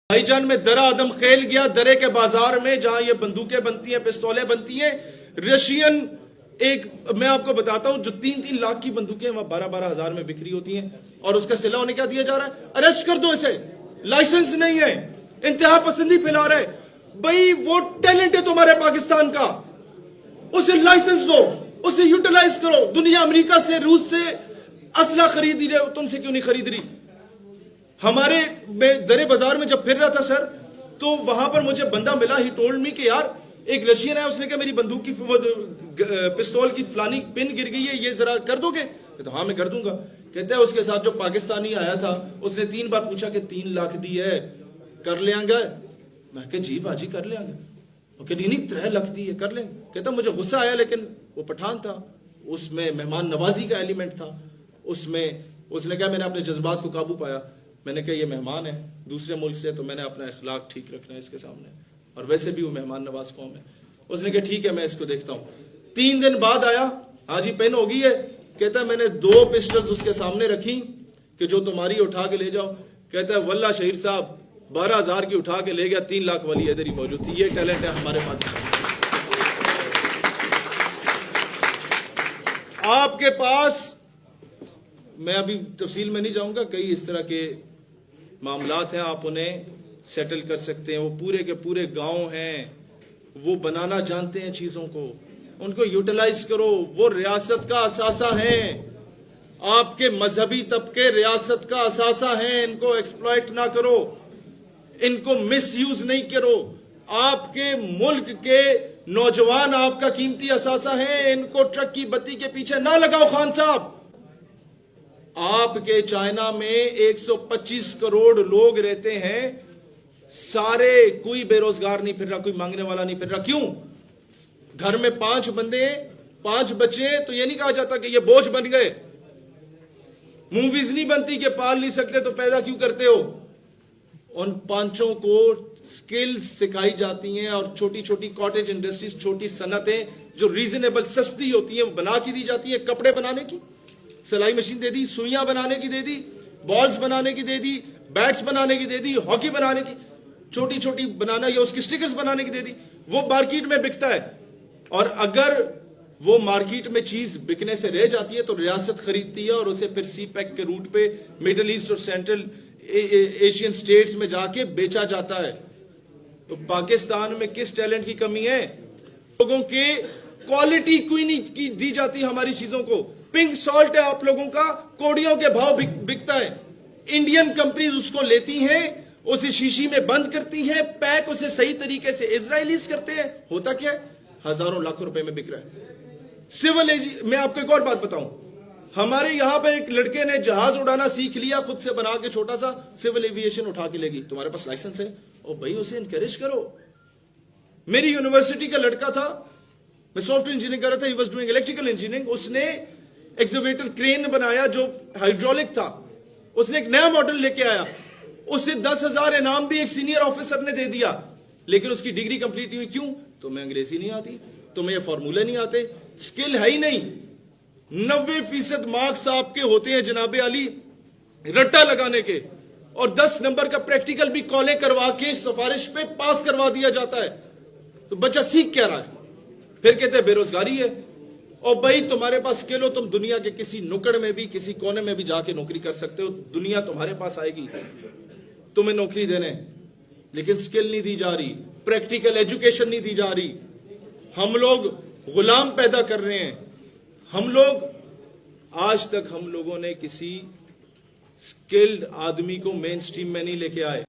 بھائی جان میں درا آدم خیل گیا درے کے بازار میں جہاں یہ بندوقیں بنتی ہیں پستولیں بنتی ہیں رشین ایک میں آپ کو بتاتا ہوں جو 3-3 لاکھ کی بندوقیں وہاں 12-12 ہزار میں بکری ہوتی ہیں اور اس کا سلا انہیں کیا دیا جا رہا ہے اریسٹ کر دو اسے لائسنس نہیں ہے انتہا پسندی پھیلا رہے بھئی وہ ٹیلنٹ ہے تمہارے پاکستان کا اسے لائسنس دو اسے یوٹیلائز کرو دنیا امریکہ سے روس سے اسلحہ خرید رہے ہو تم سے کیوں نہیں خرید رہی ہمارے درے بازار میں جب پھر رہا تھا سر تو وہاں پر مجھے بندہ ملا ہی ٹولڈ می کہ یار ایک رشین ہے اس نے کہا میری بندوق کی پستول کی فلانی پن گر گئی ہے یہ ذرا کر دو گے کہتا ہاں میں کر دوں گا کہتا ہے اس کے ساتھ جو پاکستانی آیا تھا اس نے 3 بار پوچھا کہ 3 لاکھ دی ہے کر لیں گے میں کہا جی باجی کر لیں گے وہ کہ نہیں 3 لاکھ دی ہے کر لیں کہتا مجھے غصہ آیا لیکن وہ پٹھان تھا اس میں مہمان نوازی کا ایلیمنٹ تھا اس نے کہا میں نے اپنے جذبات کو قابو پایا میں نے کہا یہ مہمان ہے دوسرے ملک سے تو میں نے اپنا اخلاق ٹھیک رکھنا ہے اس کے سامنے اور ویسے بھی وہ مہمان نواز قوم ہے اس نے کہا ٹھیک ہے میں اس کو دیکھتا ہوں 3 دن بعد آیا ہاں جی پین ہوگی ہے کہتا ہے میں نے 2 پسٹلز اس کے سامنے رکھی کہ جو تمہاری اٹھا کے لے جاؤ کہتا ہے واللہ شہیر صاحب 12,000 کی اٹھا کے لے گیا 3 لاکھ والی ادھر ہی موجود تھی یہ ٹیلنٹ ہے ہمارے پاس آپ کے پاس میں ابھی تفصیل میں نہیں جاؤں گا کئی اس طرح کے معاملات ہیں آپ انہیں سیٹل کر سکتے ہیں وہ پورے کے پورے گاؤں ہیں وہ بنانا جانتے ہیں چیزوں کو ان کو یوٹیلائز کرو وہ ریاست کا اثاثہ ہیں آپ کے مذہبی طبقے ریاست کا اثاثہ ہیں ان کو ایکسپلائٹ نہ کرو ان کو مس یوز نہیں کرو آپ کے ملک کے نوجوان آپ کا قیمتی اثاثہ ہیں ان کو ٹرک کی بتی کے پیچھے نہ لگاؤ خان صاحب آپ کے چائنا میں 125 کروڑ لوگ رہتے ہیں سارے کوئی بے روزگار نہیں پھر رہا کوئی مانگنے والا نہیں پھر رہا کیوں گھر میں 5 بندے 5 بچے تو یہ نہیں کہا جاتا کہ یہ بوجھ بن گئے موویز نہیں بنتی کہ پال نہیں سکتے تو پیدا کیوں کرتے ہو ان 5 کو سکلز سکھائی جاتی ہیں اور چھوٹی چھوٹی کاٹیج انڈسٹریز چھوٹی صنعتیں جو ریزنیبل سستی ہوتی ہیں وہ بنا کے دی جاتی ہیں کپڑے بنانے کی سلائی مشین دے دی سوئیاں بنانے کی دے دی بالز بنانے کی دے دی بیٹس بنانے کی دے دی ہاکی بنانے کی چھوٹی چھوٹی بنانا یا اس کی سٹیکرز بنانے کی دے دی وہ مارکیٹ میں بکتا ہے اور اگر وہ مارکیٹ میں چیز بکنے سے رہ جاتی ہے تو ریاست خریدتی ہے اور اسے پھر سی پیک کے روٹ پہ مڈل ایسٹ اور سینٹرل ایشین سٹیٹس میں جا کے بیچا جاتا ہے تو پاکستان میں کس ٹیلنٹ کی کمی ہے لوگوں کے کوالٹی کوئی نہیں دی جاتی ہماری چیزوں کو پنک سالٹ ہے آپ لوگوں کا کوڑیوں کے بھاؤ بکتا ہے انڈین کمپنیز اس کو لیتی ہیں اسے شیشی میں بند کرتی ہیں پیک اسے صحیح طریقے سے اسرائیلیز کرتے ہیں ہوتا کیا ہے ہزاروں لاکھوں روپے میں بک رہا ہے سول میں آپ کو ایک اور بات بتاؤں ہمارے یہاں پہ ایک لڑکے نے جہاز اڑانا سیکھ لیا خود سے بنا کے چھوٹا سا سول ایویشن اٹھا کے لے گی تمہارے پاس لائسنس ہے اور بھائی اسے انکریج کرو میری یونیورسٹی کا لڑکا تھا میں سافٹ ویئر انجینئرنگ کر رہا تھا he was doing electrical engineering اس نے ایکزیویٹر کرین بنایا جو ہائیڈرولک تھا اس نے ایک نیا ماڈل لے کے آیا اسے 10,000 انعام بھی ایک سینئر آفیسر نے دے دیا لیکن اس کی ڈگری کمپلیٹ نہیں ہوئی کیوں تمہیں انگریزی نہیں آتی تمہیں یہ فارمولے نہیں آتے سکل ہے ہی نہیں 90% مارکس آپ کے ہوتے ہیں جناب علی رٹا لگانے کے اور 10 نمبر کا پریکٹیکل بھی کالیں کروا کے سفارش پہ پاس کروا دیا جاتا ہے تو بچہ سیکھ کیا رہا ہے پھر کہتے ہیں بے روزگاری ہے اور بھائی تمہارے پاس سکل ہو تم دنیا کے کسی نکڑ میں بھی کسی کونے میں بھی جا کے نوکری کر سکتے ہو دنیا تمہارے پاس آئے گی تمہیں نوکری دینے لیکن سکل نہیں دی جا رہی پریکٹیکل ایجوکیشن نہیں دی جا رہی ہم لوگ غلام پیدا کر رہے ہیں ہم لوگ آج تک ہم لوگوں نے کسی سکلڈ آدمی کو مین سٹریم میں نہیں لے کے آئے